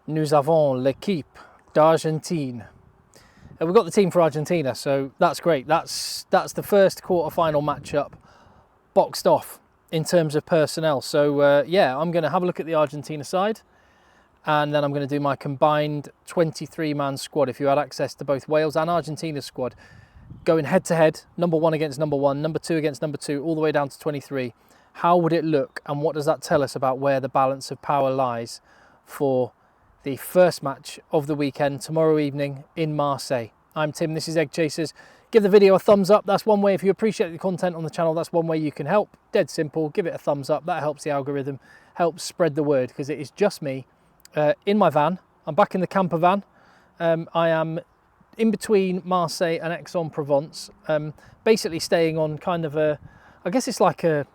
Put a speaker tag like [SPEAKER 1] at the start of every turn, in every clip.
[SPEAKER 1] nous avons l'équipe d'Argentine. We've got the team for Argentina, so that's great. That's the first quarter-final matchup boxed off in terms of personnel. So yeah, I'm going to have a look at the Argentina side, and then I'm going to do my combined 23-man squad. If you had access to both Wales and Argentina's squad, going head-to-head, number 1 against number 1, number 2 against number 2, all the way down to 23. How would it look, and what does that tell us about where the balance of power lies for the first match of the weekend tomorrow evening in Marseille? I'm Tim, this is Egg Chasers. Give the video a thumbs up. That's one way. If you appreciate the content on the channel, that's one way you can help. Dead simple. Give it a thumbs up. That helps the algorithm, helps spread the word, because it is just me in my van. I'm back in the camper van. I am in between Marseille and Aix-en-Provence, basically staying on kind of a, I guess it's like a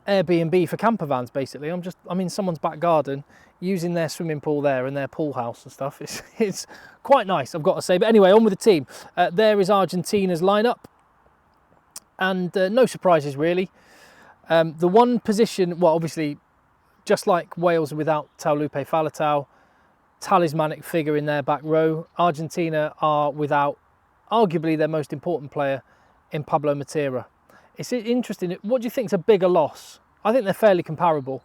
[SPEAKER 1] Airbnb for camper vans. Basically, I'm in someone's back garden using their swimming pool there and their pool house and stuff. It's quite nice, I've got to say. But anyway, on with the team. There is Argentina's lineup, and no surprises really. The one position, well, obviously, just like Wales without Taulupe Faletau, talismanic figure in their back row, Argentina are without arguably their most important player in Pablo Matera. It's interesting. What do you think is a bigger loss? I think they're fairly comparable.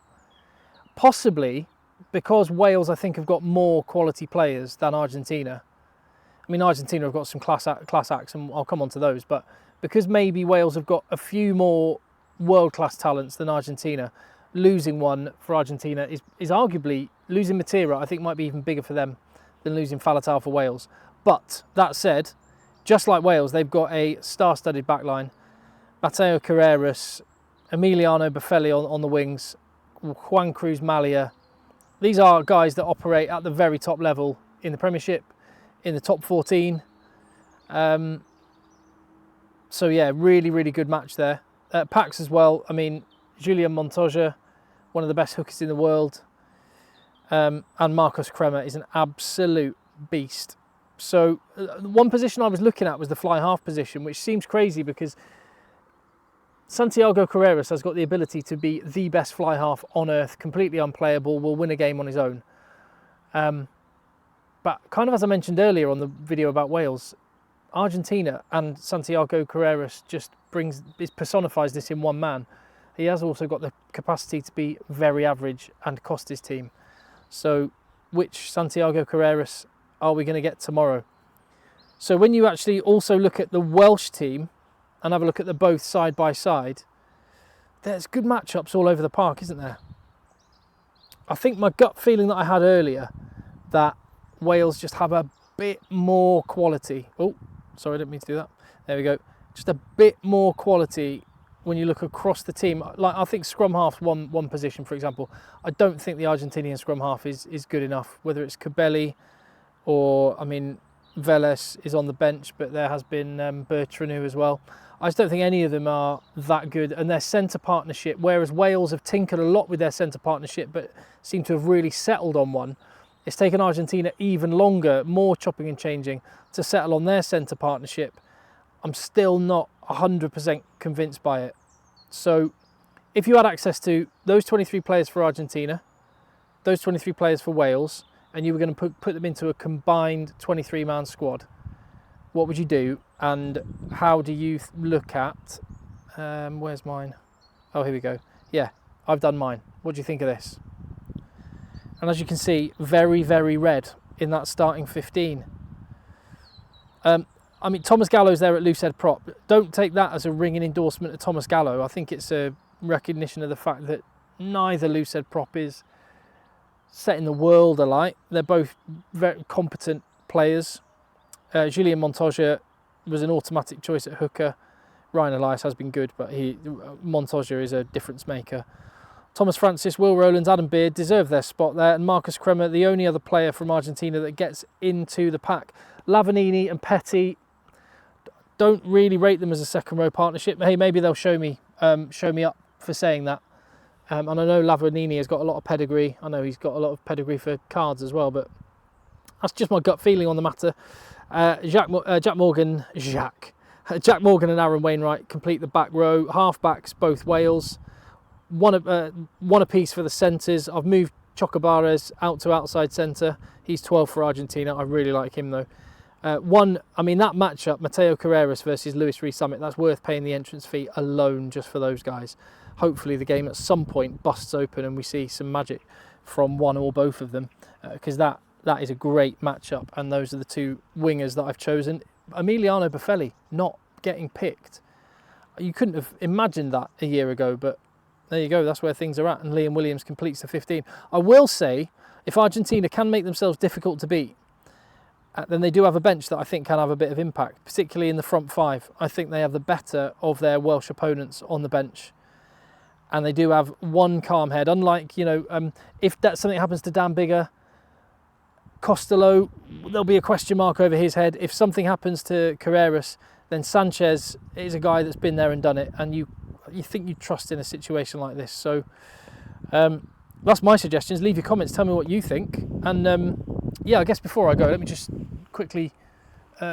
[SPEAKER 1] Possibly because Wales, I think, have got more quality players than Argentina. I mean, Argentina have got some class acts, and I'll come on to those. But because maybe Wales have got a few more world-class talents than Argentina, losing one for Argentina is arguably, losing Matera, I think, might be even bigger for them than losing Faletau for Wales. But that said, just like Wales, they've got a star-studded backline. Mateo Carreras, Emiliano Buffelli on the wings, Juan Cruz Malia. These are guys that operate at the very top level in the Premiership, in the top 14. So yeah, really, really good match there. Packs as well. I mean, Julian Montoya, one of the best hookers in the world. And Marcos Kremer is an absolute beast. So one position I was looking at was the fly half position, which seems crazy because Santiago Carreras has got the ability to be the best fly half on earth, completely unplayable, will win a game on his own. But kind of as I mentioned earlier on the video about Wales, Argentina and Santiago Carreras just personifies this in one man. He has also got the capacity to be very average and cost his team. So which Santiago Carreras are we going to get tomorrow? So when you actually also look at the Welsh team and have a look at them both side by side, there's good matchups all over the park, isn't there? I think my gut feeling that I had earlier, that Wales just have a bit more quality. Oh, sorry, I didn't mean to do that. There we go. Just a bit more quality when you look across the team. Like, I think scrum half's one position, for example. I don't think the Argentinian scrum half is good enough, whether it's Cabelli or, I mean, Vélez is on the bench, but there has been Bertranou as well. I just don't think any of them are that good. And their centre partnership, whereas Wales have tinkered a lot with their centre partnership, but seem to have really settled on one, it's taken Argentina even longer, more chopping and changing, to settle on their centre partnership. I'm still not 100% convinced by it. So if you had access to those 23 players for Argentina, those 23 players for Wales, and you were going to put them into a combined 23-man squad, what would you do? And how do you look at... where's mine? Oh, here we go. Yeah, I've done mine. What do you think of this? And as you can see, very, very red in that starting 15. I mean, Thomas Gallo's there at loosehead prop. Don't take that as a ringing endorsement of Thomas Gallo. I think it's a recognition of the fact that neither loosehead prop is setting the world alight. They're both very competent players. Julian Montoya was an automatic choice at hooker. Ryan Elias has been good, but Montoya is a difference maker. Thomas Francis, Will Rowlands, Adam Beard deserve their spot there, and Marcus Kremer, the only other player from Argentina that gets into the pack. Lavanini and Petty, don't really rate them as a second row partnership. Hey, maybe they'll show me up for saying that. And I know Lavanini has got a lot of pedigree. I know he's got a lot of pedigree for cards as well, but that's just my gut feeling on the matter. Jack Morgan and Aaron Wainwright complete the back row. Half backs, both Wales. One apiece for the centres. I've moved Chocobares out to outside centre. He's 12 for Argentina. I really like him though. That matchup, Mateo Carreras versus Luis Rees-Summit, that's worth paying the entrance fee alone just for those guys. Hopefully the game at some point busts open and we see some magic from one or both of them, because that is a great matchup, and those are the two wingers that I've chosen. Emiliano Buffelli not getting picked. You couldn't have imagined that a year ago, but there you go, that's where things are at, and Liam Williams completes the 15. I will say, if Argentina can make themselves difficult to beat, then they do have a bench that I think can have a bit of impact, particularly in the front five. I think they have the better of their Welsh opponents on the bench. And they do have one calm head. Unlike, if that something happens to Dan Biggar, Costello, there'll be a question mark over his head. If something happens to Carreras, then Sanchez is a guy that's been there and done it. And you think you trust in a situation like this. So that's my suggestions. Leave your comments. Tell me what you think. And yeah, I guess before I go, let me just quickly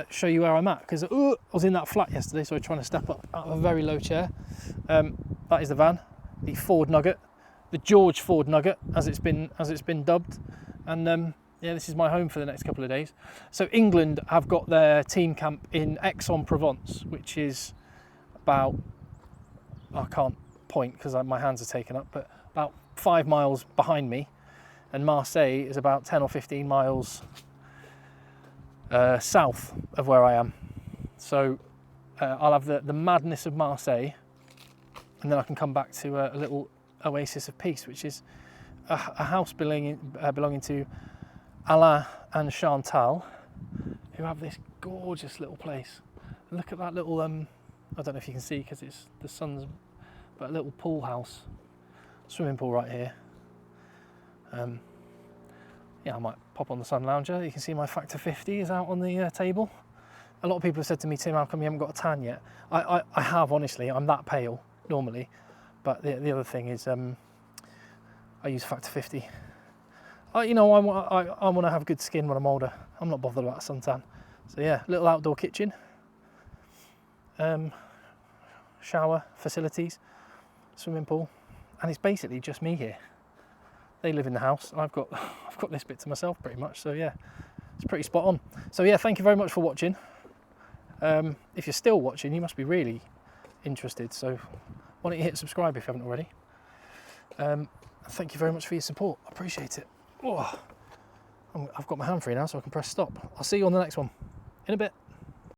[SPEAKER 1] show you where I'm at, because I was in that flat yesterday, so I'm trying to step up out of a very low chair. That is the van, the Ford Nugget, the George Ford Nugget, as it's been dubbed, and yeah, this is my home for the next couple of days. So England have got their team camp in Aix-en-Provence, which is about, I can't point because my hands are taken up, but about 5 miles behind me. And Marseille is about 10 or 15 miles south of where I am. So I'll have the madness of Marseille, and then I can come back to a little oasis of peace, which is a house belonging to Alain and Chantal, who have this gorgeous little place. And look at that little, I don't know if you can see because it's the sun's, but a little pool house, swimming pool right here. Yeah, I might pop on the sun lounger. You can see my Factor 50 is out on the table. A lot of people have said to me, Tim, how come you haven't got a tan yet? I have, honestly. I'm that pale normally, but the other thing is I use Factor 50. I want to have good skin when I'm older. I'm not bothered about a suntan. So yeah, little outdoor kitchen, shower facilities, swimming pool, and it's basically just me here. They live in the house, and I've got this bit to myself pretty much. So yeah, it's pretty spot on. So yeah, thank you very much for watching. If you're still watching, you must be really interested. So why don't you hit subscribe if you haven't already? Thank you very much for your support. I appreciate it. Oh, I've got my hand free now, so I can press stop. I'll see you on the next one in a bit.